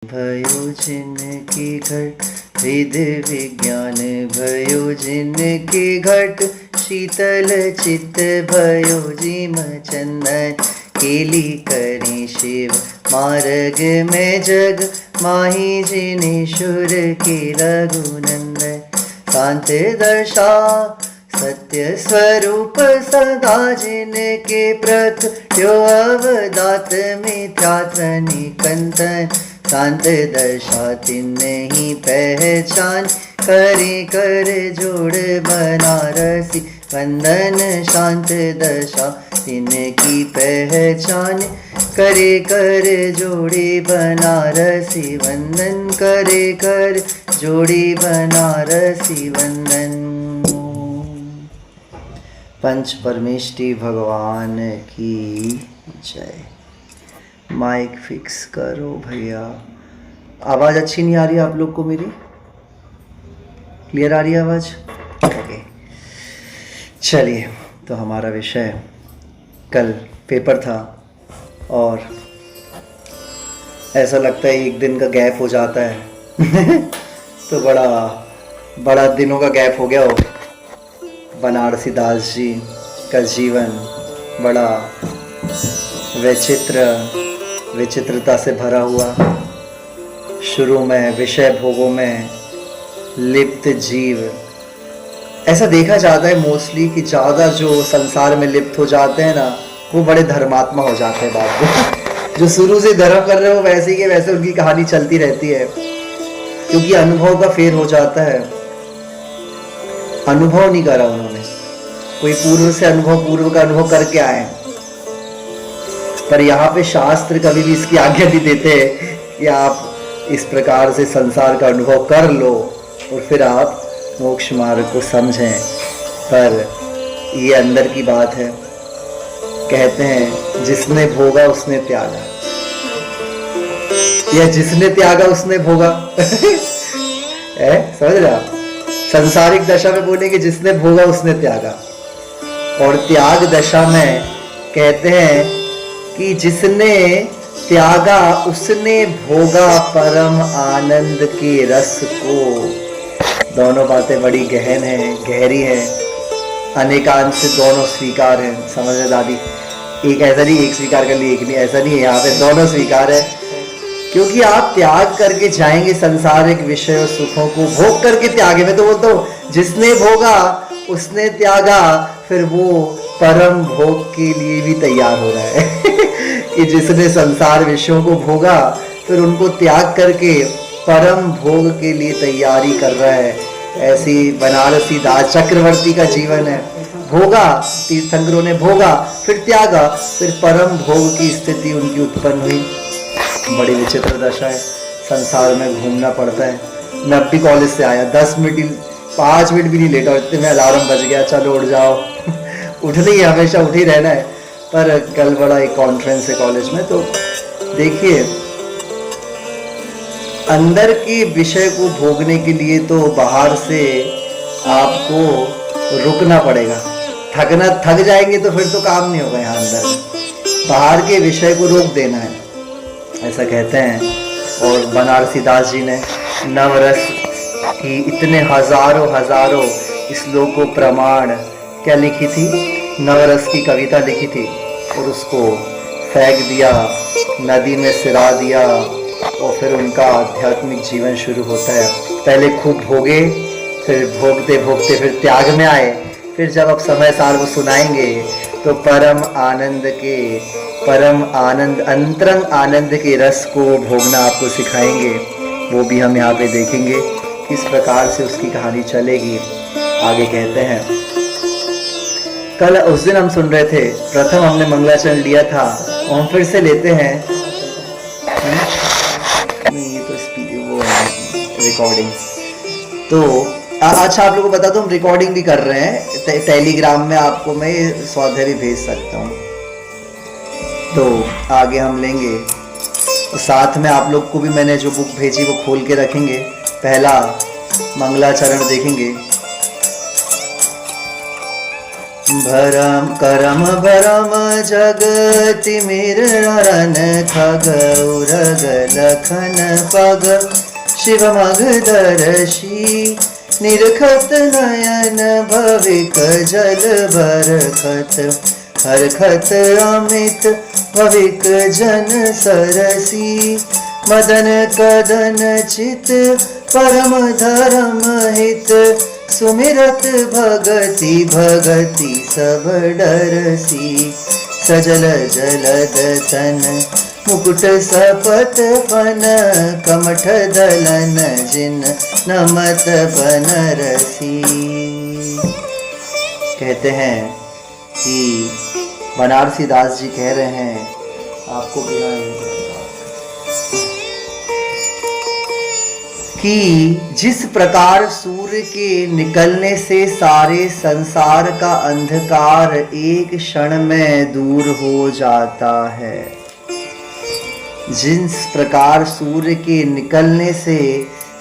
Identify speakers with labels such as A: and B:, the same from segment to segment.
A: भयो जिनके घट वेद विज्ञान भयो जिनके घट शीतल चित्त भयो जिम चंदन केली करें शिव मार्ग में जग माही जिनेश्वर के रघुनंदन शांत दशा सत्य स्वरूप सदा जिनके प्रकट्यो अवदात मिथ्यात्व निकंदन शांत दशा तिन्हीं पहचान करे कर जोड़ बनारसी वंदन शांत दशा तिनकी पहचान करे कर जोड़े बनारसी वंदन करे कर जोड़े बनारसी वंदन। पंच परमेष्टि भगवान की जय। माइक फिक्स करो भैया। आवाज़ अच्छी नहीं आ रही आप लोग को मेरी? क्लियर आ रही है आवाज़? ओके चलिए, तो हमारा विषय कल पेपर था और ऐसा लगता है एक दिन का गैप हो जाता है तो बड़ा दिनों का गैप हो गया हो। बनारसी दास जी का जीवन बड़ा विचित्रता से भरा हुआ। शुरू में विषय भोगों में लिप्त जीव, ऐसा देखा जाता है मोस्टली कि ज़्यादा जो संसार में लिप्त हो जाते हैं ना वो बड़े धर्मात्मा हो जाते हैं बाद में। जो शुरू से धर्म कर रहे हो वैसे के वैसे उनकी कहानी चलती रहती है, क्योंकि अनुभव का फेर हो जाता है। अनुभव नहीं करा उन्होंने, कोई पूर्व का अनुभव करके आए। पर यहाँ पे शास्त्र कभी भी इसकी आज्ञा नहीं देते कि आप इस प्रकार से संसार का अनुभव कर लो और फिर आप मोक्ष मार्ग को समझें। पर ये अंदर की बात है। कहते हैं जिसने भोगा उसने त्यागा, या जिसने त्यागा उसने भोगा समझ रहे आप? संसारिक दशा में बोलेंगे जिसने भोगा उसने त्यागा, और त्याग दशा में कहते हैं कि जिसने त्यागा उसने भोगा परम आनंद के रस को। दोनों बातें बड़ी गहन हैं, गहरी हैं, अनेकांत से दोनों स्वीकार हैं। समझ रहे दादी? एक ऐसा नहीं एक स्वीकार कर ली एक नहीं, ऐसा नहीं है। यहाँ पे दोनों स्वीकार है, क्योंकि आप त्याग करके जाएंगे संसारिक विषय और सुखों को भोग करके त्यागे। मैं तो बोलता हूँ जिसने भोगा उसने त्यागा, फिर वो परम भोग के लिए भी तैयार हो रहा है कि जिसने संसार विषयों को भोगा फिर उनको त्याग करके परम भोग के लिए तैयारी कर रहा है। ऐसी बनारसी दास चक्रवर्ती का जीवन है। भोगा, तीर्थंकरों ने भोगा, फिर त्यागा, फिर परम भोग की स्थिति उनकी उत्पन्न हुई। बड़ी विचित्र दशा है, संसार में घूमना पड़ता है। मैं अब भी कॉलेज से आया, 5 मिनट भी नहीं लेटा, इतने में अलार्म बज गया, चलो उठ जाओ उठते ही हमेशा उठ ही रहना है। पर कल बड़ा एक कॉन्फ्रेंस है कॉलेज में, तो देखिए अंदर के विषय को भोगने के लिए तो बाहर से आपको रुकना पड़ेगा। थक जाएंगे तो फिर तो काम नहीं होगा। यहाँ अंदर बाहर के विषय को रोक देना है, ऐसा कहते हैं। और बनारसी दास जी ने नवरस की इतने हजारों श्लोकों प्रमाण क्या लिखी थी, नवरस की कविता लिखी थी और उसको फेंक दिया, नदी में सिरा दिया, और फिर उनका आध्यात्मिक जीवन शुरू होता है। पहले खूब भोगे, फिर भोगते भोगते फिर त्याग में आए, फिर जब अब समय सार वो सुनाएंगे तो परम आनंद अंतरंग आनंद के रस को भोगना आपको सिखाएंगे। वो भी हम यहाँ पे देखेंगे किस प्रकार से उसकी कहानी चलेगी। आगे कहते हैं, कल उस दिन हम सुन रहे थे, प्रथम हमने मंगलाचरण लिया था, हम फिर से लेते हैं। नहीं, ये तो वो रिकॉर्डिंग तो अच्छा आप लोगों को बता दूं, हम रिकॉर्डिंग भी कर रहे हैं। टेलीग्राम में आपको मैं स्वाध्याय भी भेज सकता हूँ, तो आगे हम लेंगे। तो साथ में आप लोग को भी मैंने जो बुक भेजी वो खोल के रखेंगे। पहला मंगलाचरण देखेंगे, भरम करम भरम जगति मिरन खग उरग लखन पग शिव मग दर्शी निरखत नयन भविक जल बरखत हरखत अमित भविक जन सरसी मदन कदन चित परम धर्म हित सुमिरत भगति भगति सब डरसी सजल जलद तन मुकुट सपत फन कमठ दलन जिन नमत बनरसी। कहते हैं कि बनारसी दास जी कह रहे हैं, आपको भी कि जिस प्रकार सूर्य के निकलने से सारे संसार का अंधकार एक क्षण में दूर हो जाता है, जिस प्रकार सूर्य के निकलने से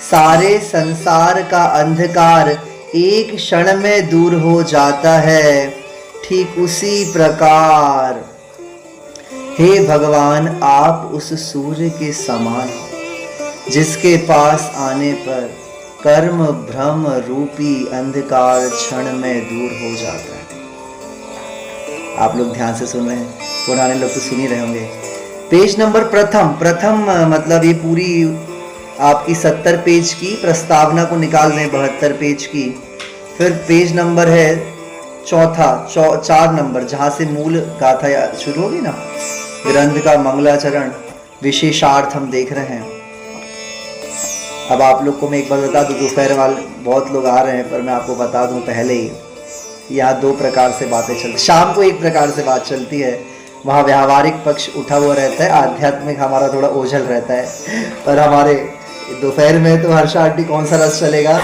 A: सारे संसार का अंधकार एक क्षण में दूर हो जाता है, ठीक उसी प्रकार हे भगवान आप उस सूर्य के समान जिसके पास आने पर कर्म भ्रम रूपी अंधकार क्षण में दूर हो जाता है। आप लोग ध्यान से सुन रहे हैं, पुराने लोग तो सुन ही रहे होंगे। पेज नंबर प्रथम मतलब ये पूरी आपकी 70 पेज की प्रस्तावना को निकाल रहे हैं, 72 पेज की। फिर पेज नंबर है चौथा 4 नंबर, जहां से मूल गाथा शुरू होगी ना, ग्रंथ का मंगलाचरण विशेषार्थ हम देख रहे हैं। अब आप लोग को मैं एक बार बता दूं, दोपहर वाले बहुत लोग आ रहे हैं, पर मैं आपको बता दूं पहले ही, यहाँ 2 प्रकार से बातें चलती। शाम को एक प्रकार से बात चलती है, वहाँ व्यावहारिक पक्ष उठा हुआ रहता है, आध्यात्मिक हमारा थोड़ा ओझल रहता है। पर हमारे दोपहर में तो हर्षा आंटी कौन सा रस चलेगा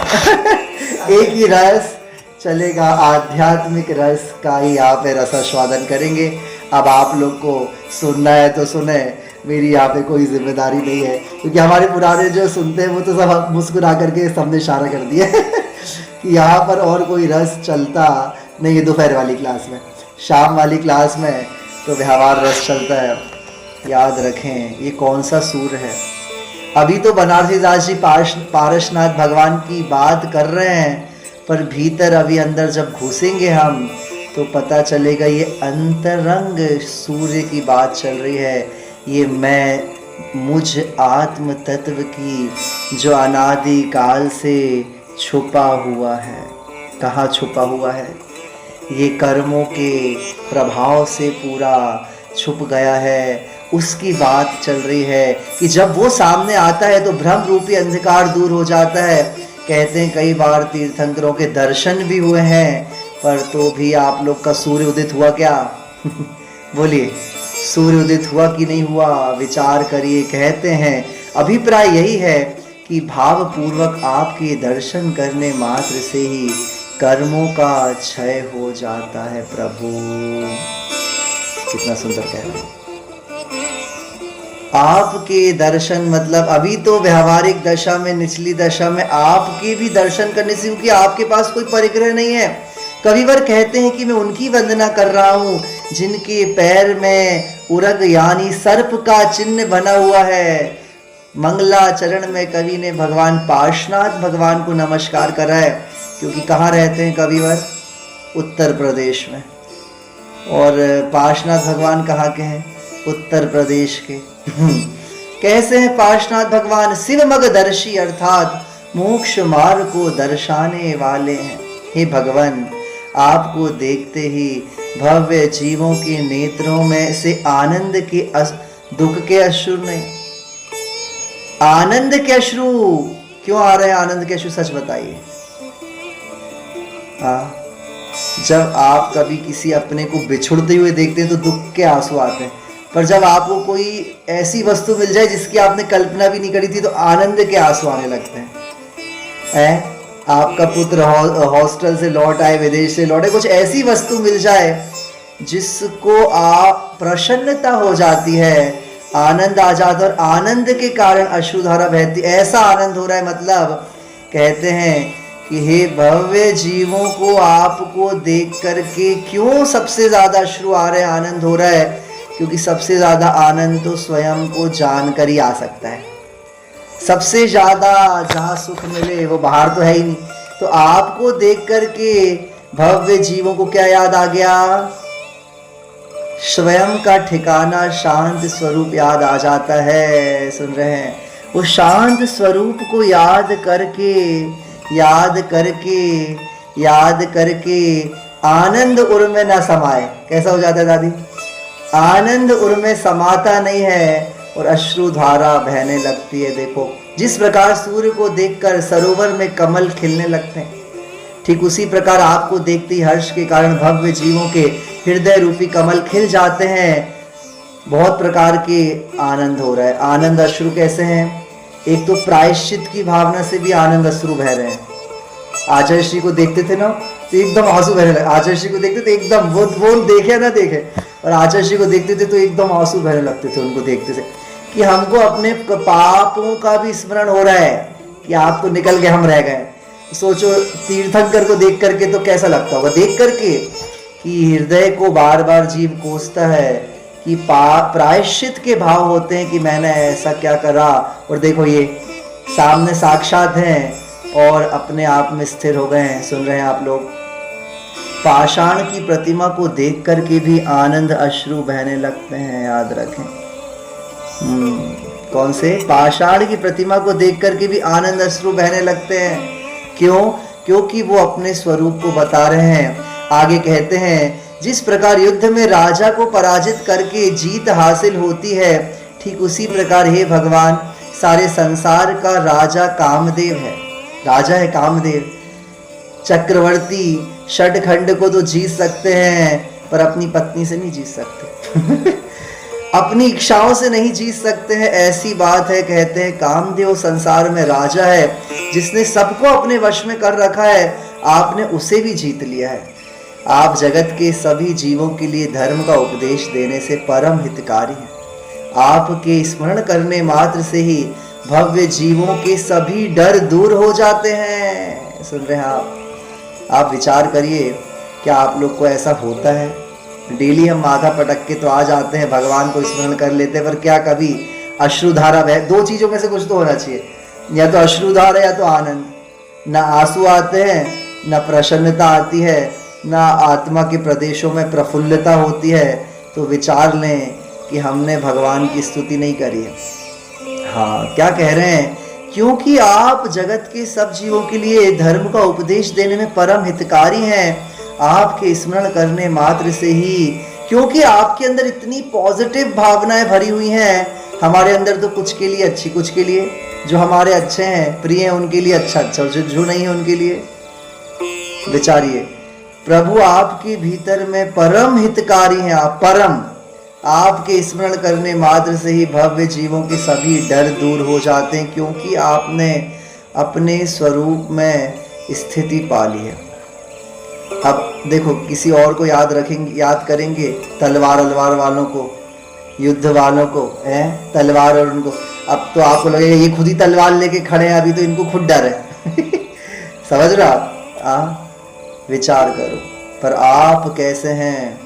A: एक ही रस चलेगा, आध्यात्मिक रस का ही यहाँ पे रसास्वादन करेंगे। अब आप लोग को सुनना है तो सुने, मेरी यहाँ पे कोई जिम्मेदारी नहीं है, क्योंकि हमारे पुराने जो सुनते हैं वो तो सब मुस्कुरा करके सबने इशारा कर दिया कि यहाँ पर और कोई रस चलता नहीं है दोपहर वाली क्लास में। शाम वाली क्लास में तो व्यवहार रस चलता है। याद रखें ये कौन सा सूर है। अभी तो बनारसी दास जी पारसनाथ भगवान की बात कर रहे हैं, पर भीतर अभी अंदर जब घुसेंगे हम तो पता चलेगा ये अंतरंग सूर्य की बात चल रही है। ये मैं मुझ आत्म तत्व की जो अनादि काल से छुपा हुआ है। कहाँ छुपा हुआ है? ये कर्मों के प्रभाव से पूरा छुप गया है, उसकी बात चल रही है कि जब वो सामने आता है तो भ्रम रूपी अंधकार दूर हो जाता है। कहते हैं कई बार तीर्थंकरों के दर्शन भी हुए हैं, पर तो भी आप लोग का सूर्य उदित हुआ क्या? बोलिए, सूर्य उदित हुआ कि नहीं हुआ? विचार करिए। कहते हैं अभिप्राय यही है कि भाव पूर्वक आपके दर्शन करने मात्र से ही कर्मों का क्षय हो जाता है। प्रभु कितना सुंदर कह रहे हैं। आपके दर्शन मतलब अभी तो व्यावहारिक दशा में, निचली दशा में आपके भी दर्शन करने से, क्योंकि आपके पास कोई परिग्रह नहीं है। कविवर कहते हैं कि मैं उनकी वंदना कर रहा हूँ जिनके पैर में उरग यानी सर्प का चिन्ह बना हुआ है। मंगलाचरण में कवि ने भगवान पार्श्वनाथ भगवान को नमस्कार करा है, क्योंकि कहाँ रहते हैं कविवर? उत्तर प्रदेश में। और पार्श्वनाथ भगवान कहाँ के हैं? उत्तर प्रदेश के। कैसे हैं पार्श्वनाथ भगवान? शिव मगदर्शी अर्थात मोक्ष मार्ग को दर्शाने वाले हैं। हे भगवान, आपको देखते ही भव्य जीवों के नेत्रों में से आनंद के दुख के अश्रु नहीं, आनंद के अश्रु क्यों आ रहे हैं? आनंद के अश्रु सच बताइए। जब आप कभी किसी अपने को बिछुड़ते हुए देखते हैं तो दुख के आंसू आते हैं, पर जब आपको कोई ऐसी वस्तु मिल जाए जिसकी आपने कल्पना भी नहीं करी थी तो आनंद के आंसू आने लगते हैं। आपका पुत्र हॉस्टल से लौट आए, विदेश से लौटे, कुछ ऐसी वस्तु मिल जाए जिसको आप प्रसन्नता हो जाती है, आनंद आ जाता, और आनंद के कारण अश्रुधारा बहती। ऐसा आनंद हो रहा है, मतलब कहते हैं कि हे भव्य जीवों को आपको देख करके क्यों सबसे ज्यादा अश्रु आ रहे हैं, आनंद हो रहा है? क्योंकि सबसे ज्यादा आनंद तो स्वयं को जानकर ही आ सकता है। सबसे ज्यादा जहां सुख मिले वो बाहर तो है ही नहीं। तो आपको देख करके भव्य जीवों को क्या याद आ गया? स्वयं का ठिकाना शांत स्वरूप याद आ जाता है। सुन रहे हैं? वो शांत स्वरूप को याद करके आनंद उर में न समाए। कैसा हो जाता है दादी? आनंद उर में समाता नहीं है और अश्रुधारा बहने लगती है। देखो, जिस प्रकार सूर्य को देखकर सरोवर में कमल खिलने लगते हैं, ठीक उसी प्रकार आपको देखते ही हर्ष के कारण भव्य जीवों के हृदय रूपी कमल खिल जाते हैं। बहुत प्रकार के आनंद हो रहा है। आनंद अश्रु कैसे हैं? एक तो प्रायश्चित की भावना से भी आनंद अश्रु बह रहे हैं। आचार्य श्री को देखते थे ना तो एकदम आंसू बहने लगे। आचार्य श्री को देखते थे एकदम, वो देखे ना देखे, और आचार्य श्री को देखते थे तो एकदम आंसू बहने लगते थे उनको देखते थे कि हमको अपने पापों का भी स्मरण हो रहा है कि आप तो निकल गए, हम रह गए। सोचो तीर्थंकर को देख करके तो कैसा लगता होगा, देख करके कि हृदय को बार बार जीव कोसता है कि प्रायश्चित के भाव होते हैं कि मैंने ऐसा क्या करा, और देखो ये सामने साक्षात हैं और अपने आप में स्थिर हो गए हैं। सुन रहे हैं आप लोग? पाषाण की प्रतिमा को देख करके भी आनंद अश्रु बहने लगते हैं, याद रखें। कौन से? पाषाण की प्रतिमा को देख करके भी आनंद अश्रु बहने लगते हैं। क्यों? क्योंकि वो अपने स्वरूप को बता रहे हैं। आगे कहते हैं, जिस प्रकार युद्ध में राजा को पराजित करके जीत हासिल होती है, ठीक उसी प्रकार हे भगवान सारे संसार का राजा कामदेव है। राजा है कामदेव। चक्रवर्ती षटखंड को तो जीत सकते हैं पर अपनी पत्नी से नहीं जीत सकते अपनी इच्छाओं से नहीं जीत सकते हैं। ऐसी बात है, कहते हैं कामदेव संसार में राजा है, जिसने सबको अपने वश में कर रखा है, आपने उसे भी जीत लिया है। आप जगत के सभी जीवों के लिए धर्म का उपदेश देने से परम हितकारी हैं। आपके स्मरण करने मात्र से ही भव्य जीवों के सभी डर दूर हो जाते हैं। सुन रहे हैं आप विचार करिए, क्या आप लोग को ऐसा होता है? डेली हम माथा पटक के तो आ जाते हैं, भगवान को स्मरण कर लेते हैं, पर क्या कभी अश्रुधारा बह? दो चीजों में से कुछ तो होना चाहिए, या तो अश्रुधारा या तो आनंद। ना आंसू आते हैं, ना प्रसन्नता आती है, ना आत्मा के प्रदेशों में प्रफुल्लता होती है। तो विचार लें कि हमने भगवान की स्तुति नहीं करी है। हाँ, क्या कह रहे हैं? क्योंकि आप जगत के सब जीवों के लिए धर्म का उपदेश देने में परम हितकारी हैं। आपके स्मरण करने मात्र से ही, क्योंकि आपके अंदर इतनी पॉजिटिव भावनाएं भरी हुई हैं। हमारे अंदर तो कुछ के लिए अच्छी, कुछ के लिए जो हमारे अच्छे हैं, प्रिय हैं, उनके लिए अच्छा, जो नहीं है उनके लिए। विचारिए, प्रभु आपके भीतर में परम हितकारी हैं। आप परम, आपके स्मरण करने मात्र से ही भव्य जीवों के सभी डर दूर हो जाते हैं, क्योंकि आपने अपने स्वरूप में स्थिति पा ली है। अब देखो, किसी और को याद करेंगे, तलवार वालों को, युद्ध वालों को, है तलवार, और उनको अब तो आपको लगेगा ये खुद ही तलवार लेके खड़े हैं, अभी तो इनको खुद डर है समझ रहे आप? विचार करो। पर आप कैसे हैं?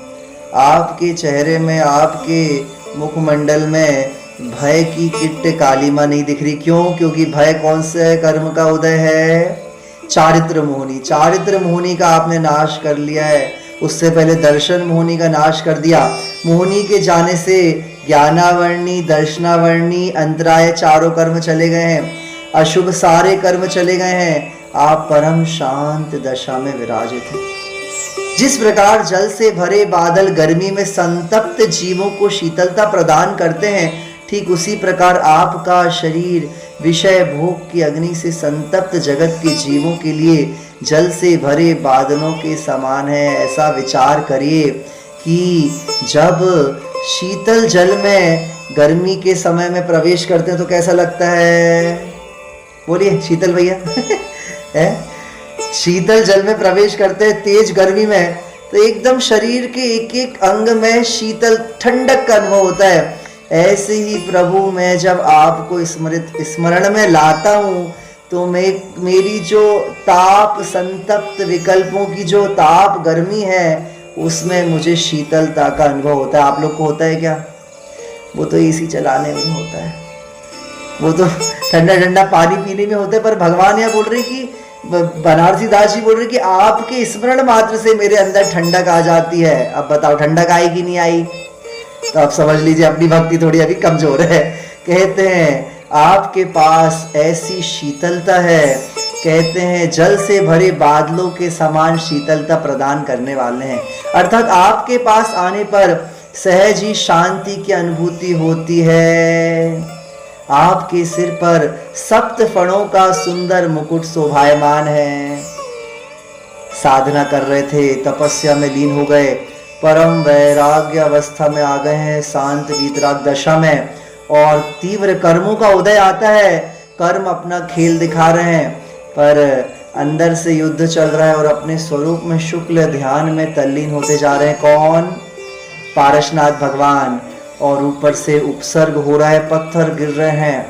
A: आपके चेहरे में, आपके मुखमंडल में भय की किट्ट कालिमा नहीं दिख रही। क्यों? क्योंकि भय कौन से कर्म का उदय है? चारित्र मोहनी। चारित्र मोहनी का आपने नाश कर लिया है। उससे पहले दर्शन मोहनी का नाश कर दिया। मोहनी के जाने से ज्ञानावर्णी, दर्शनावर्णी, अंतराय चारों कर्म चले गए हैं, अशुभ सारे कर्म चले गए हैं। आप परम शांत दशा में विराजित हैं। जिस प्रकार जल से भरे बादल गर्मी में संतप्त जीवों को शीतलता प्रदान करते हैं, ठीक उसी प्रकार आपका शरीर विषय भोग की अग्नि से संतप्त जगत के जीवों के लिए जल से भरे बादलों के समान है। ऐसा विचार करिए कि जब शीतल जल में गर्मी के समय में प्रवेश करते हैं तो कैसा लगता है? बोलिए शीतल भैया है? शीतल जल में प्रवेश करते हैं तेज गर्मी में, तो एकदम शरीर के एक एक अंग में शीतल ठंडक का अनुभव होता है। ऐसे ही प्रभु मैं जब आपको स्मरण में लाता हूँ तो मेरी जो ताप संतप्त विकल्पों की जो ताप गर्मी है उसमें मुझे शीतलता का अनुभव होता है। आप लोग को होता है क्या? वो तो एसी चलाने में होता है, वो तो ठंडा ठंडा पानी पीने में होता है। पर भगवान यहाँ बोल रहे कि, बनारसी दास जी बोल रहे कि आपके स्मरण मात्र से मेरे अंदर ठंडक आ जाती है। अब बताओ ठंडक आई कि नहीं आई? तो आप समझ लीजिए अपनी भक्ति थोड़ी अभी कमजोर है। कहते हैं आपके पास ऐसी शीतलता है, कहते हैं जल से भरे बादलों के समान शीतलता प्रदान करने वाले हैं। अर्थात आपके पास आने पर सहज ही शांति की अनुभूति होती है। आपके सिर पर सप्त फणों का सुंदर मुकुट शोभायमान है। साधना कर रहे थे, तपस्या में लीन हो गए, परम वैराग्य अवस्था में आ गए हैं, शांत वीतराग दशा में, और तीव्र कर्मों का उदय आता है। कर्म अपना खेल दिखा रहे हैं, पर अंदर से युद्ध चल रहा है और अपने स्वरूप में शुक्ल ध्यान में तल्लीन होते जा रहे हैं। कौन? पारसनाथ भगवान। और ऊपर से उपसर्ग हो रहा है, पत्थर गिर रहे हैं,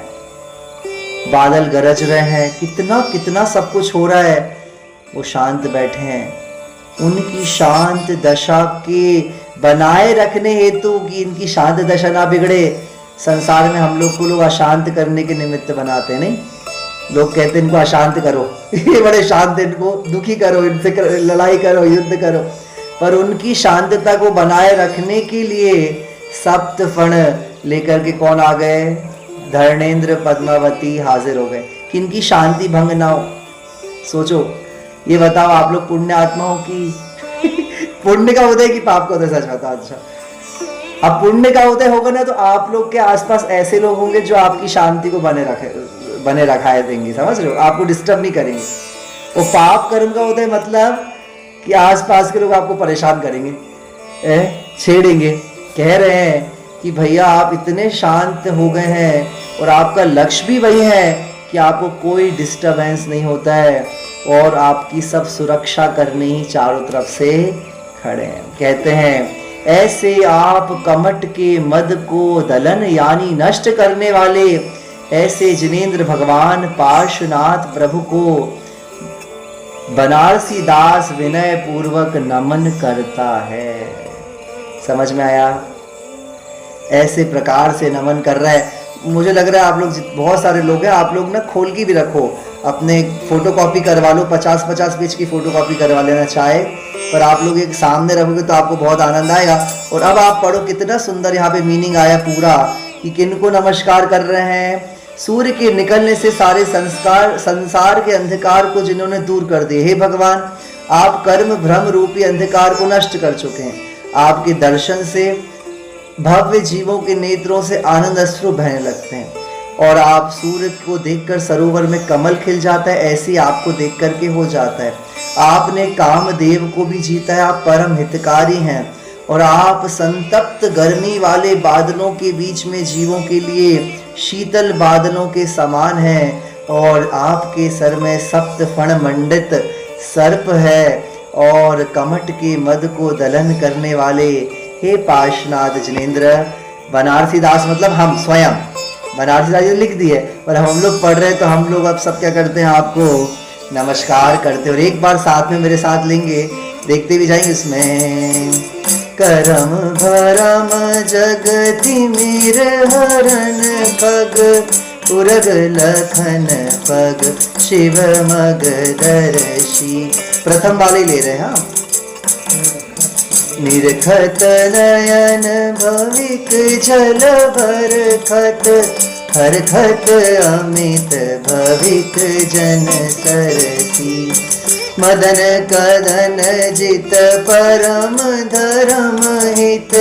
A: बादल गरज रहे हैं, कितना कितना सब कुछ हो रहा है। वो शांत बैठे हैं। उनकी शांत दशा के बनाए रखने हेतु कि इनकी शांत दशा ना बिगड़े, संसार में हम लोग को लोग अशांत करने के निमित्त बनाते हैं। नहीं, लोग कहते हैं इनको अशांत करो, ये बड़े शांत, इनको दुखी करो, इनसे लड़ाई करो, युद्ध करो। पर उनकी शांतता को बनाए रखने के लिए सप्त फण लेकर के कौन आ गए? धर्मेंद्र पद्मावती हाजिर हो गए कि इनकी शांति भंग ना हो। सोचो, ये बताओ आप लोग पुण्य आत्माओं की पुण्य का उदय कि पाप का उदय? सच बताओ। अच्छा, अब पुण्य का उदय होगा ना तो आप लोग के आसपास ऐसे लोग होंगे जो आपकी शांति को बने रखाए देंगे, समझ रहे हो? आपको डिस्टर्ब नहीं करेंगे। वो पाप कर्म का उदय मतलब कि आसपास के लोग आपको परेशान करेंगे, छेड़ेंगे। कह रहे हैं कि भैया आप इतने शांत हो गए हैं और आपका लक्ष्य भी वही है कि आपको कोई डिस्टरबेंस नहीं होता है और आपकी सब सुरक्षा करने ही चारों तरफ से खड़े हैं। कहते हैं ऐसे आप कमट के मद को दलन यानी नष्ट करने वाले ऐसे जिनेंद्र भगवान पार्श्वनाथ प्रभु को बनारसी दास विनय पूर्वक नमन करता है। समझ में आया? ऐसे प्रकार से नमन कर रहा है। मुझे लग रहा है आप लोग बहुत सारे लोग हैं, आप लोग ना खोल के भी रखो, अपने फोटो कॉपी करवा लो, 50-50 पेज की फोटो कॉपी करवा लेना चाहे, पर आप लोग एक सामने रखोगे तो आपको बहुत आनंद आएगा। और अब आप पढ़ो, कितना सुंदर यहाँ पे मीनिंग आया पूरा कि किनको नमस्कार कर रहे हैं। सूर्य के निकलने से सारे संसार के अंधकार को जिन्होंने दूर कर दिए, हे भगवान आप कर्म भ्रम रूपी अंधकार को नष्ट कर चुके हैं। आपके दर्शन से भव्य जीवों के नेत्रों से आनंद अश्रु बहने लगते हैं और आप सूर्य को देखकर सरोवर में कमल खिल जाता है, ऐसे आपको देख करके हो जाता है। आपने कामदेव को भी जीता है, आप परम हितकारी हैं और आप संतप्त गर्मी वाले बादलों के बीच में जीवों के लिए शीतल बादलों के समान हैं और आपके सर में सप्त फण मंडित सर्प है और कमट के मद को दलन करने वाले हे पार्श्वनाथ जिनेंद्र। बनारसी दास मतलब हम स्वयं, बनारसी दास लिख दिए और हम लोग पढ़ रहे हैं तो हम लोग अब सब क्या करते हैं, आपको नमस्कार करते हैं। और एक बार साथ में मेरे साथ लेंगे, देखते भी जाएंगे इसमें। करम भरम जगति मीर हरन पग उरग लखन पग शिव मग दर्शी। प्रथम वाले ले रहे हैं। हाँ, निरखत नयन भविक जल बरखत हरखत अमित भविक जन सरसी। मदन कदन जित परम धर्म हित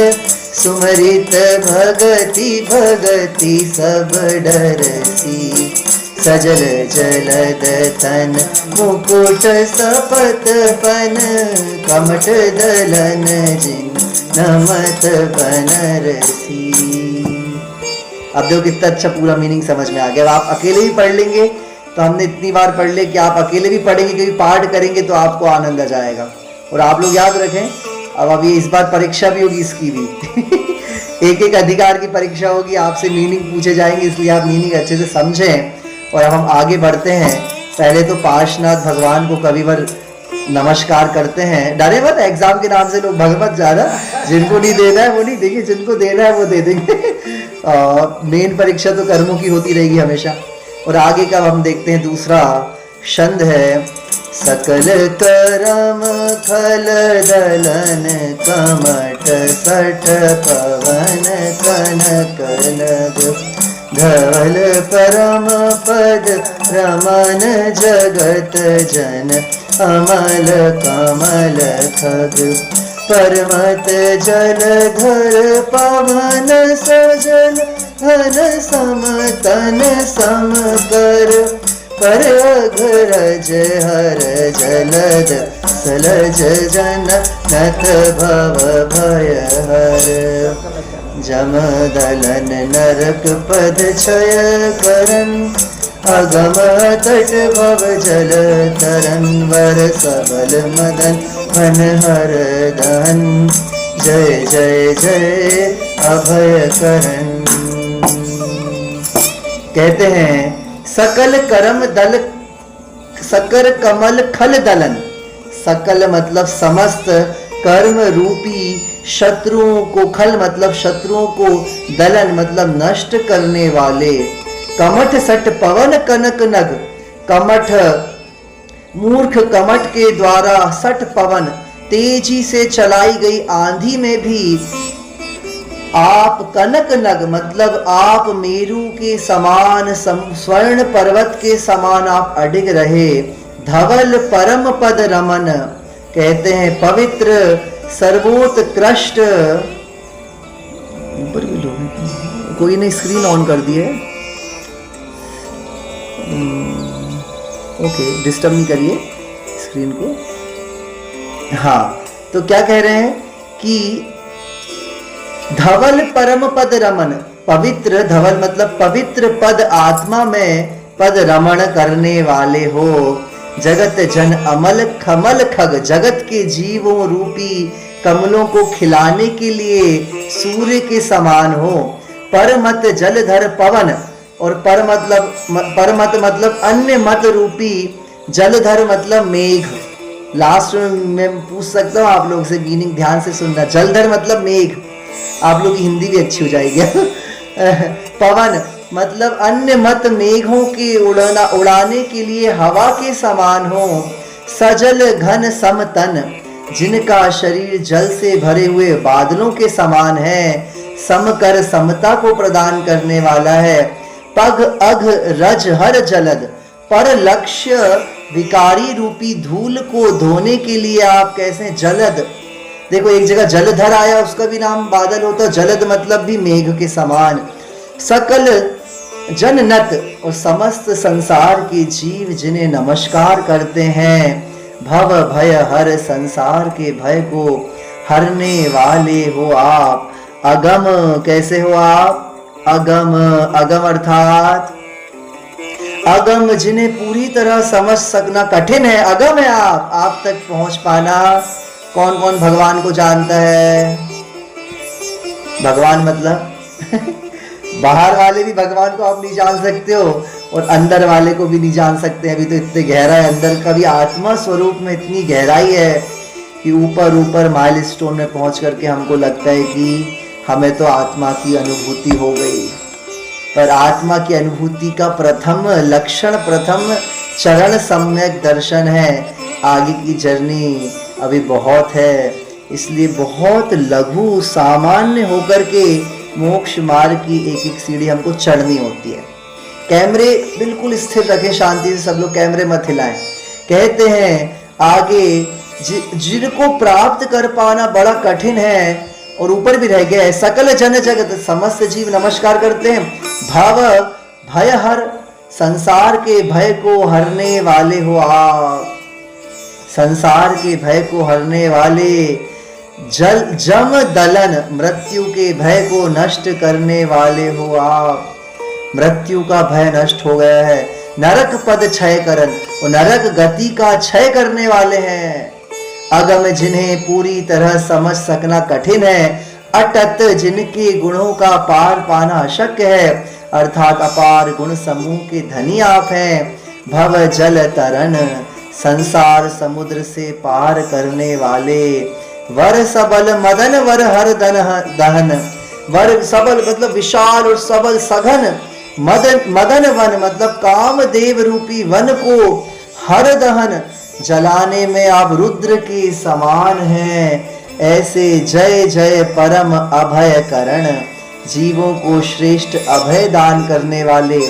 A: सुमरित भगति भगति सब डरसी। सजल जलद तन मुकुट सपत पन कमट दलन जिन नमत बनरसी। अब देखो कितना अच्छा पूरा मीनिंग समझ में आ गया। आप अकेले भी पढ़ लेंगे तो हमने इतनी बार पढ़ ले कि आप अकेले भी पढ़ेंगे, क्योंकि पाठ करेंगे तो आपको आनंद आ जाएगा। और आप लोग याद रखें, अब ये इस बार परीक्षा भी होगी इसकी भी एक एक अधिकार की परीक्षा होगी, आपसे मीनिंग पूछे जाएंगे, इसलिए आप मीनिंग अच्छे से समझें और अब हम आगे बढ़ते हैं। पहले तो पार्श्वनाथ भगवान को कविवर नमस्कार करते हैं। डरे मत, एग्जाम के नाम से लोग भगवत जा रहा, जिनको नहीं देना है वो नहीं देंगे, जिनको देना है वो दे देंगे। मेन परीक्षा तो कर्मों की होती रहेगी हमेशा। और आगे का हम देखते हैं, दूसरा छंद है, सकल करम खल दलन कमट सठ पवन कनक नग धवल परम पद रमन जगत जन अमल कमल खग परमत जलधर पवन सजल घन समतन सम पर अघरज हर जलद सलज जन नत भव भय हर जम दलन नरक पद क्षय करन अगम तट भव जल तरन वर सबल मदन मन हर दहन जय जय जय अभय करण। कहते हैं सकल करम दल सकर कमल खल दलन, सकल मतलब समस्त कर्म रूपी शत्रुओं को, खल मतलब शत्रुओं को, दलन मतलब नष्ट करने वाले, कमठ सट पवन कनक नग, कमठ मूर्ख कमठ के द्वारा सट पवन तेजी से चलाई गई आंधी में भी आप कनक नग मतलब आप मेरू के समान, स्वर्ण पर्वत के समान आप अडिग रहे। धवल परम पद रमन, कहते हैं पवित्र सर्वोत्कृष्ट, ऊपर भी लोग कोई ने स्क्रीन ऑन कर दी है, ओके डिस्टर्ब नहीं करिए स्क्रीन को। हाँ, तो क्या कह रहे हैं कि धवल परम पद रमन, पवित्र, धवल मतलब पवित्र पद आत्मा में पद रमण करने वाले हो। जगत जन अमल खमल खग, जगत के जीवों रूपी कमलों को खिलाने के लिए सूर्य के समान हो। परमत जलधर पवन, और परमत मतलब अन्य मत रूपी, जलधर मतलब मेघ। लास्ट में मैं पूछ सकता हूँ आप लोग से, मीनिंग ध्यान से सुनना। जलधर मतलब मेघ, आप लोग की हिंदी भी अच्छी हो जाएगी। पवन मतलब अन्य मत मेघों के उड़ाने के लिए हवा के समान हो। सजल घन समतन, जिनका शरीर जल से भरे हुए बादलों के समान है। समकर समता को प्रदान करने वाला है। पग अघ रज हर जलद, पर लक्ष्य विकारी रूपी धूल को धोने के लिए आप कैसे जलद। देखो एक जगह जलधर आया, उसका भी नाम बादल होता, जलद मतलब भी मेघ के समान। सकल जननत, और समस्त संसार के जीव जिन्हें नमस्कार करते हैं। भव भय हर, संसार के भय को हरने वाले हो आप। अगम, कैसे हो आप? अगम, अगम अर्थात अगम, जिन्हें पूरी तरह समझ सकना कठिन है, अगम है आप तक पहुंच पाना। कौन कौन भगवान को जानता है? भगवान मतलब बाहर वाले भी भगवान को आप नहीं जान सकते हो, और अंदर वाले को भी नहीं जान सकते। अभी तो इतने गहरा है अंदर का भी, आत्मा स्वरूप में इतनी गहराई है कि ऊपर ऊपर माइलस्टोन में पहुंच करके हमको लगता है कि हमें तो आत्मा की अनुभूति हो गई। पर आत्मा की अनुभूति का प्रथम लक्षण, प्रथम चरण सम्यक दर्शन है। आगे की जर्नी अभी बहुत है, इसलिए बहुत लघु सामान्य होकर के मोक्ष मार्ग की एक एक सीढ़ी हमको चढ़नी होती है। कैमरे बिल्कुल स्थिर रखें, शांति से सब लोग कैमरे मत हिलाएं। कहते हैं आगे जिनको प्राप्त कर पाना बड़ा कठिन है, और ऊपर भी रह गया है। सकल जन जगत, समस्त जीव नमस्कार करते हैं। भव भय हर, संसार के भय को हरने वाले हो आप। संसार के भय को हरने वाले। जम दलन, मृत्यु के भय को नष्ट करने वाले हो आप। मृत्यु का भय नष्ट हो गया है। नरक पद क्षय करन, वो नरक गति का क्षय करने वाले हैं। अगम, जिन्हें पूरी तरह समझ सकना कठिन है। अटत, जिनके गुणों का पार पाना अशक्य है। अर्थात अपार गुण समूह के धनी आप हैं। भव जल तरन, संसार समुद्र से पार करने वाले, वर सबल मदन वर हर दहन। वर सबल मतलब विशाल और सबल सघन, मदन वन मतलब कामदेव रूपी वन को हर दहन जलाने में आप रुद्र के समान हैं। ऐसे जय जय परम अभय करण, जीवों को श्रेष्ठ अभय दान करने वाले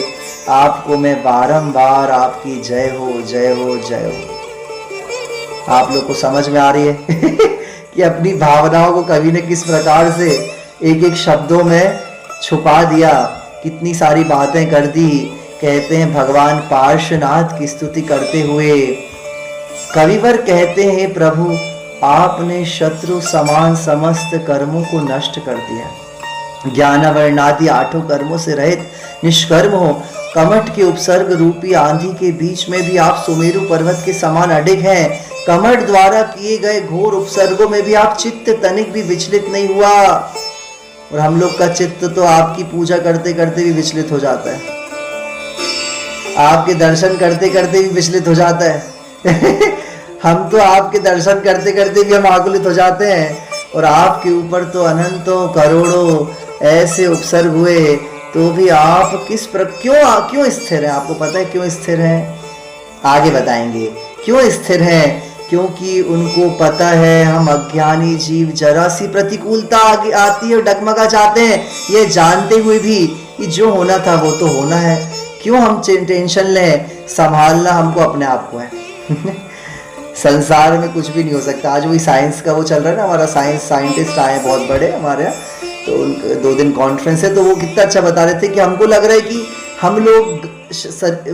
A: आपको मैं बारंबार आपकी जय हो जय हो जय हो। आप लोग को समझ में आ रही है कि अपनी भावनाओं को कवि ने किस प्रकार से एक एक शब्दों में छुपा दिया, कितनी सारी बातें कर दी। कहते हैं भगवान पार्श्वनाथ की स्तुति करते हुए कविवर कहते हैं, प्रभु आपने शत्रु समान समस्त कर्मों को नष्ट कर दिया। ज्ञान वर्णादि आठों कर्मों से रहित निष्कर्म हो। कमठ के उपसर्ग रूपी आंधी के बीच में भी आप सुमेरु पर्वत के समान अडिग हैं। कमठ द्वारा किए गए घोर उपसर्गों में भी आप चित्त तनिक भी विचलित नहीं हुआ। और हम लोग का चित्त तो आपकी पूजा करते करते भी विचलित हो जाता है, आपके दर्शन करते करते भी विचलित हो जाता है हम तो आपके दर्शन करते करते भी हम आकुलित हो जाते हैं, और आपके ऊपर तो अनंतों करोड़ों ऐसे उपसर्ग हुए तो भी आप क्यों स्थिर हैं? आपको पता है क्यों स्थिर हैं? आगे बताएंगे क्यों स्थिर हैं। क्योंकि उनको पता है हम अज्ञानी जीव जरा सी प्रतिकूलता आगे आती है और डगमगा जाते हैं, ये जानते हुए भी कि जो होना था वो तो होना है, क्यों हम टेंशन लें? संभालना हमको अपने आप को है संसार में कुछ भी नहीं हो सकता। आज वही साइंस का वो चल रहा है ना, हमारा साइंटिस्ट आए बहुत बड़े हमारे यहाँ, तो उनका 2 दिन कॉन्फ्रेंस है, तो वो कितना अच्छा बता रहे थे कि हमको लग रहा है कि हम लोग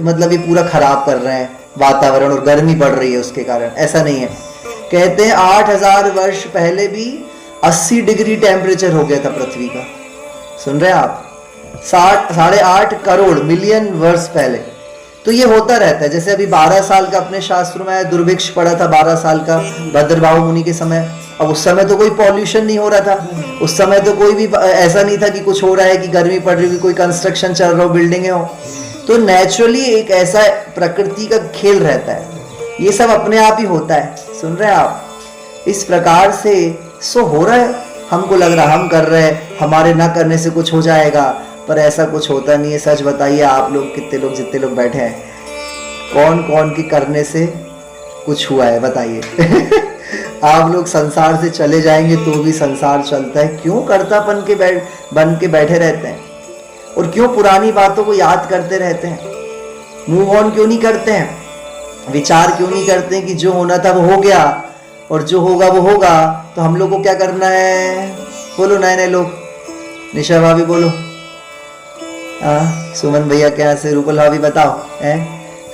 A: मतलब ये पूरा खराब कर रहे हैं वातावरण और गर्मी बढ़ रही है उसके कारण। ऐसा नहीं है। कहते हैं 8000 वर्ष पहले भी 80 डिग्री टेम्परेचर हो गया था पृथ्वी का। सुन रहे हैं आप? 8.5 करोड़ मिलियन वर्ष पहले। तो ये होता रहता है। जैसे अभी 12 साल का अपने शास्त्रों में दुर्भिक्ष पड़ा था, 12 साल का भद्रबाहु मुनि के समय। अब उस समय तो कोई पॉल्यूशन नहीं हो रहा था, उस समय तो कोई भी ऐसा नहीं था कि कुछ हो रहा है कि गर्मी पड़ रही है, कोई कंस्ट्रक्शन चल रहा हो, बिल्डिंगें हो। तो नेचुरली एक ऐसा प्रकृति का खेल रहता है, ये सब अपने आप ही होता है। सुन रहे हैं आप? इस प्रकार से सो हो रहा है, हमको लग रहा हम कर रहे हैं, हमारे ना करने से कुछ हो जाएगा, पर ऐसा कुछ होता नहीं है। सच बताइए आप लोग, कितने लोग जितने लोग बैठे हैं, कौन कौन के करने से कुछ हुआ है बताइए आप लोग संसार से चले जाएंगे तो भी संसार चलता है। क्यों कर्तापन के बन के बैठे रहते हैं, और क्यों पुरानी बातों को याद करते रहते हैं? मूव ऑन क्यों नहीं करते हैं? विचार क्यों नहीं करते हैं कि जो होना था वो हो गया और जो होगा वो होगा। तो हम लोग को क्या करना है? बोलो नए नए लोग, निशा भाभी बोलो, सुमन भैया क्या से, रूपल भाभी बताओ, है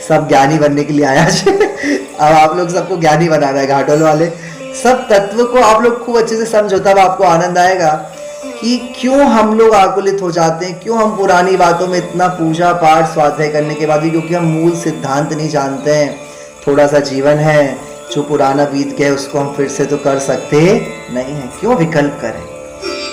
A: सब ज्ञानी बनने के लिए आया अब आप लोग सबको ज्ञानी बनाना है, घाटोल वाले सब तत्व को आप लोग खूब अच्छे से समझो, तब आपको आनंद आएगा कि क्यों हम लोग आकुलित हो जाते हैं, क्यों हम पुरानी बातों में इतना पूजा पाठ स्वाध्याय करने के बाद भी, क्योंकि हम मूल सिद्धांत नहीं जानते हैं। थोड़ा सा जीवन है, जो पुराना बीत गया उसको हम फिर से तो कर सकते नहीं है, क्यों विकल्प करें?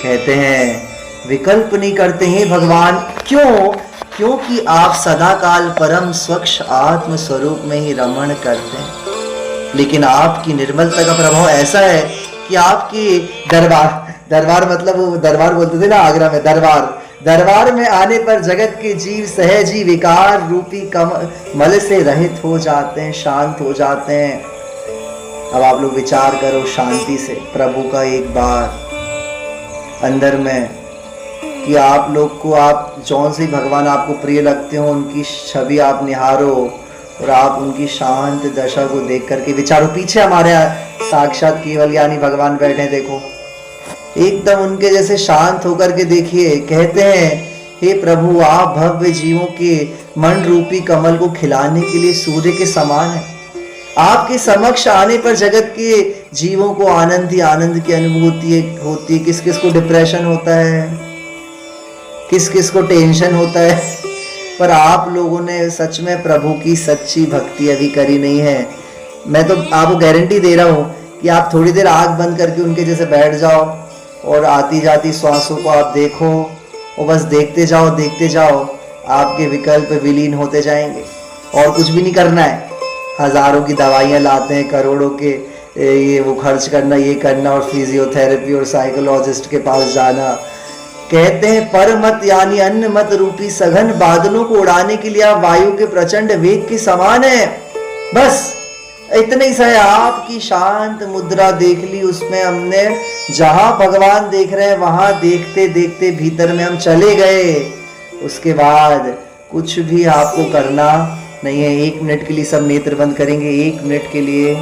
A: कहते हैं विकल्प नहीं करते हैं भगवान, क्यों? क्योंकि आप सदा काल परम स्वच्छ आत्म स्वरूप में ही रमण करते हैं। लेकिन आपकी निर्मलता का प्रभाव ऐसा है कि आपके दरबार मतलब वो दरबार बोलते थे ना आगरा में, दरबार में आने पर जगत के जीव सहज ही विकार रूपी मल से रहित हो जाते हैं, शांत हो जाते हैं। अब आप लोग विचार करो शांति से, प्रभु का एक बार अंदर में कि आप लोग को, आप जौन से भगवान आपको प्रिय लगते हो उनकी छवि आप निहारो और आप उनकी शांत दशा को देख करके विचारो। पीछे हमारे साक्षात केवल ज्ञानी भगवान बैठे, देखो एकदम उनके जैसे शांत होकर के देखिए। कहते हैं हे प्रभु, आप भव्य जीवों के मन रूपी कमल को खिलाने के लिए सूर्य के समान है। आपके समक्ष आने पर जगत के जीवों को आनंद ही आनंद की अनुभूति होती है। किस किस को डिप्रेशन होता है, किस किस को टेंशन होता है, पर आप लोगों ने सच में प्रभु की सच्ची भक्ति अभी करी नहीं है। मैं तो आपको गारंटी दे रहा हूँ कि आप थोड़ी देर आंख बंद करके उनके जैसे बैठ जाओ और आती जाती श्वासों को आप देखो और बस देखते जाओ, आपके विकल्प विलीन होते जाएंगे। और कुछ भी नहीं करना है। हजारों की दवाइयाँ लाते हैं, करोड़ों के ये वो खर्च करना, ये करना, और फिजियोथेरेपी और साइकोलॉजिस्ट के पास जाना। कहते हैं पर मत यानी अन्न मत रूपी सघन बादलों को उड़ाने के लिए आप वायु के प्रचंड वेग के समान है। बस इतने ही है। आपकी शांत मुद्रा देख ली, उसमें हमने जहां भगवान देख रहे हैं वहां देखते देखते भीतर में हम चले गए। उसके बाद कुछ भी आपको करना नहीं है। 1 मिनट के लिए सब नेत्र बंद करेंगे। 1 मिनट के लिए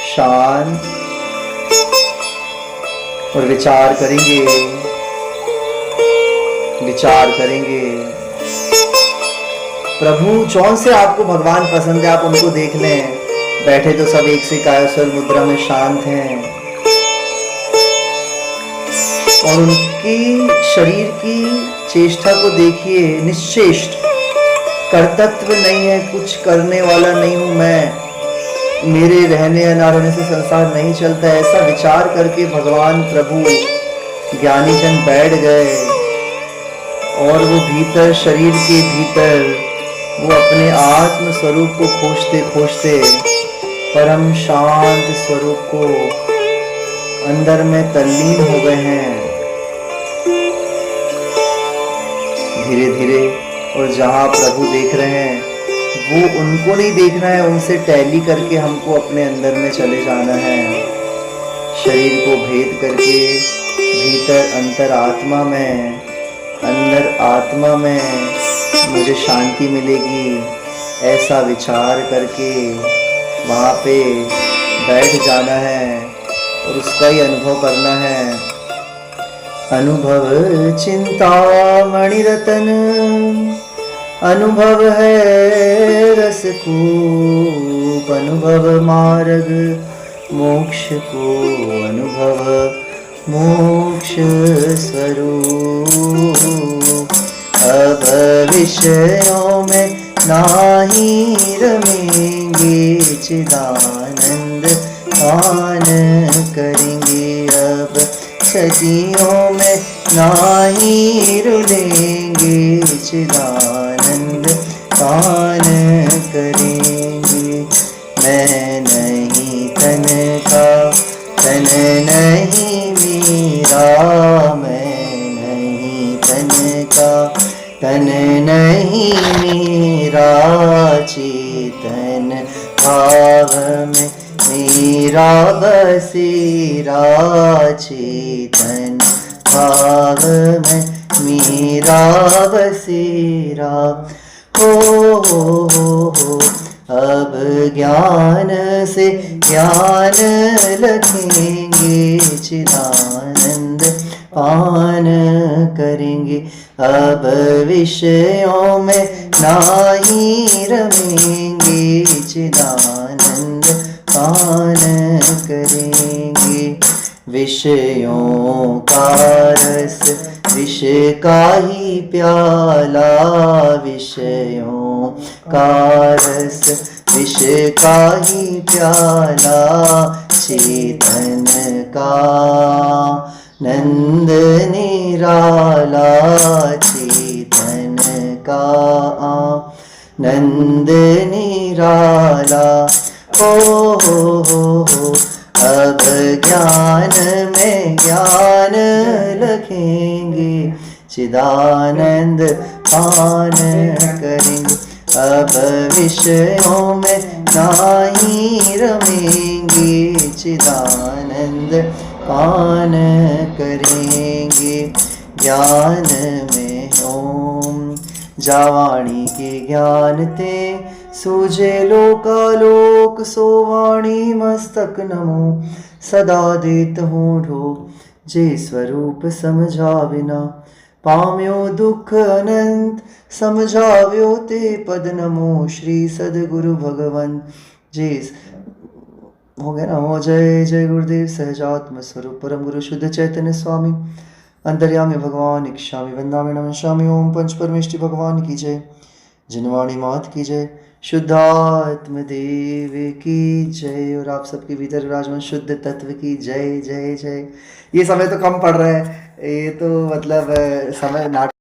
A: शांत और विचार करेंगे। प्रभु कौन से आपको भगवान पसंद है, आप उनको देख लें। बैठे तो सब एक से कायस्वर मुद्रा में शांत हैं, और उनकी शरीर की चेष्टा को देखिए। निश्चेष्ट, कर्तव्य नहीं है, कुछ करने वाला नहीं हूं मैं, मेरे रहने या ना रहने से संसार नहीं चलता। ऐसा विचार करके भगवान प्रभु ज्ञानी जन बैठ गए, और वो भीतर, शरीर के भीतर वो अपने आत्म स्वरूप को खोजते परम शांत स्वरूप को अंदर में तल्लीन हो गए हैं धीरे धीरे। और जहाँ प्रभु देख रहे हैं वो उनको नहीं देखना है, उनसे टैली करके हमको अपने अंदर में चले जाना है। शरीर को भेद करके भीतर अंतर आत्मा में मुझे शांति मिलेगी, ऐसा विचार करके वहाँ पे बैठ जाना है और उसका ही अनुभव करना है। अनुभव चिंतामणि रतन, अनुभव है रसकूप, अनुभव मार्ग मोक्ष को, अनुभव मोक्ष स्वरूप। अब विषयों में नाही रमेंगे, चिदानंद पान करेंगे। अब सतियों में नाही रुलेंगे, चिदानंद पान करेंगे। मैं नहीं तन का, तन नहीं मेरा, मैं नहीं तन का, तन नहीं मेरा। चेतन भाव में मेरा बसेरा, चेतन भाव में मेरा बसेरा। हो अब ज्ञान से ज्ञान लखेंगे, चिदानंद पान करेंगे। अब विषयों में नाही रमेंगे, चिदानंद पान करेंगे। विषयों का रस विषय का ही प्याला, विषयों का रस विषय का ही प्याला। चेतन का नंद निराला, चेतन का नंद निराला। हो अब ज्ञान में ज्ञान लखेंगे, चिदानंद पान करेंगे। अब विषयों में नाही रमेंगे, चिदानंद पान करेंगे। ज्ञान में ओम जावाणी के ज्ञान ते, सूझे लोकालोक सोवाणी मस्तक नमो। सदा देत हूँ ढो, जे स्वरूप समझा बिना, पाम्यो दुख अनंत समझाव्यो ते पद नमो। श्री सदगुरु भगवन जे हो गया ना। हो जय जय गुरुदेव सहजात्म स्वरूप परम गुरु शुद्ध चैतन्य स्वामी अंतर्यामी भगवान इच्छामी वंदामी नमस्यामि। ओम पंच परमेष्टि भगवान की जय, जिनवाणी मात की जय, शुद्धात्म देव की जय, और आप सबके भीतर विराजमान शुद्ध तत्व की जय जय जय। ये समय तो कम पड़ रहा है, ये तो मतलब समझ नाटक